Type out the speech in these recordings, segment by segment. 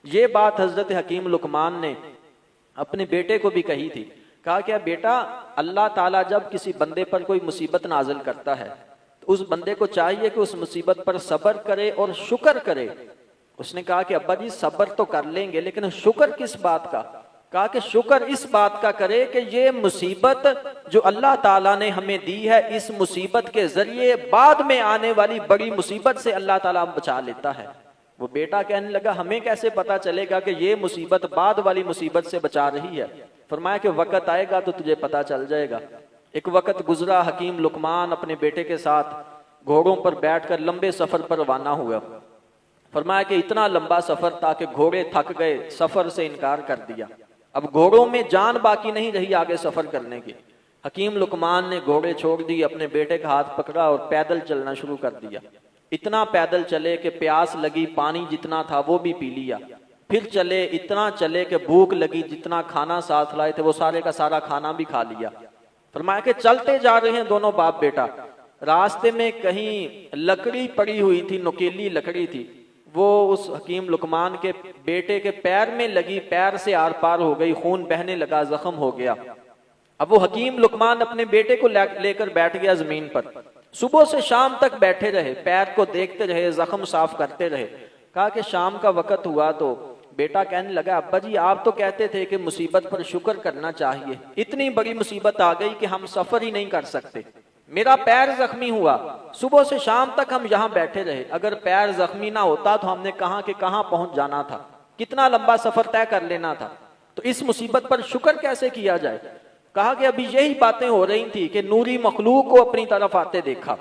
ये बात हजरत हकीम लुकमान ने अपने बेटे को भी कही थी। कहा क्या बेटा, अल्लाह ताला जब किसी बंदे पर कोई मुसीबत नाजिल करता है तो उस बंदे को चाहिए कि उस मुसीबत पर सब्र करे और शुक्र करे। उसने कहा कि अब्बा जी सब्र तो कर लेंगे, लेकिन शुक्र किस बात का? कहा कि शुक्र इस बात का करे कि ये मुसीबत जो अल्लाह ताला ने हमें दी है, इस मुसीबत के जरिए बाद में आने वाली बड़ी मुसीबत से अल्लाह ताला बचा लेता है। वो बेटा कहने लगा हमें कैसे पता चलेगा कि ये मुसीबत बाद वाली मुसीबत से बचा रही है? फरमाया कि वक्त आएगा तो तुझे पता चल जाएगा। एक वक्त गुजरा, हकीम लुकमान अपने बेटे के साथ घोड़ों पर बैठकर लंबे सफर पर रवाना हुआ। फरमाया कि इतना लंबा सफर था कि घोड़े थक गए, सफर से इनकार कर दिया। अब घोड़ों में जान बाकी नहीं रही आगे सफर करने की। हकीम लुकमान ने घोड़े छोड़ दिए, अपने बेटे का हाथ पकड़ा और पैदल चलना शुरू कर दिया। इतना पैदल चले कि प्यास लगी, पानी जितना था वो भी पी लिया। फिर चले, इतना चले कि भूख लगी, जितना खाना साथ लाए थे वो सारे का सारा खाना भी खा लिया। फरमाया कि चलते जा रहे हैं दोनों बाप बेटा। रास्ते में कहीं लकड़ी पड़ी हुई थी, नुकीली लकड़ी थी, वो उस हकीम लुकमान के बेटे के पैर में लगी, पैर से आर पार हो गई, खून बहने लगा, जख्म हो गया। अब वो हकीम लुकमान अपने बेटे को लेकर बैठ गया जमीन पर। सुबह से शाम तक बैठे रहे, पैर को देखते रहे, जख्म साफ करते रहे। कहा कि शाम का वक्त हुआ तो बेटा कहने लगा अब्बा जी आप तो कहते थे कि मुसीबत पर शुक्र करना चाहिए, इतनी बड़ी मुसीबत आ गई कि हम सफर ही नहीं कर सकते। मेरा पैर जख्मी हुआ, सुबह से शाम तक हम यहाँ बैठे रहे, अगर पैर जख्मी ना होता तो हमने कहाँ के कहाँ पहुंच जाना था, कितना लंबा सफर तय कर लेना था। तो इस मुसीबत पर शुक्र कैसे किया जाए? कहा कि अभी यही बातें हो रही थी कि नूरी मखलूक को अपनी तरफ आते देखा।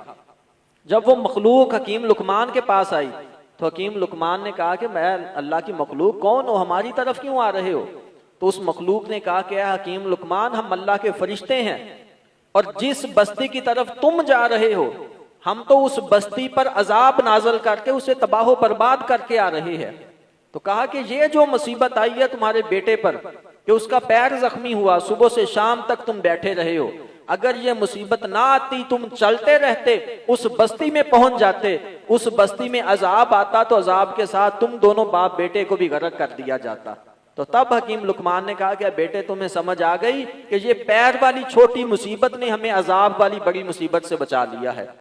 जब वो मखलूक हकीम लुकमान के पास आई तो हकीम लुकमान ने कहा कि मैं अल्लाह की मखलूक कौन हो, हमारी तरफ क्यों आ रहे हो? तो उस मखलूक ने कहा कि हकीम लुकमान हम अल्लाह के फरिश्ते हैं और जिस बस्ती की तरफ तुम जा रहे हो हम तो उस बस्ती पर अजाब नाजल करके उसे तबाह बर्बाद करके आ रहे हैं। तो कहा कि ये जो मुसीबत आई है तुम्हारे बेटे पर कि उसका पैर जख्मी हुआ, सुबह से शाम तक तुम बैठे रहे हो, अगर ये मुसीबत ना आती तुम चलते रहते उस बस्ती में पहुंच जाते, उस बस्ती में अजाब आता तो अजाब के साथ तुम दोनों बाप बेटे को भी गर्क कर दिया जाता। तो तब हकीम लुकमान ने कहा कि बेटे तुम्हें समझ आ गई कि ये पैर वाली छोटी मुसीबत ने हमें अजाब वाली बड़ी मुसीबत से बचा लिया है।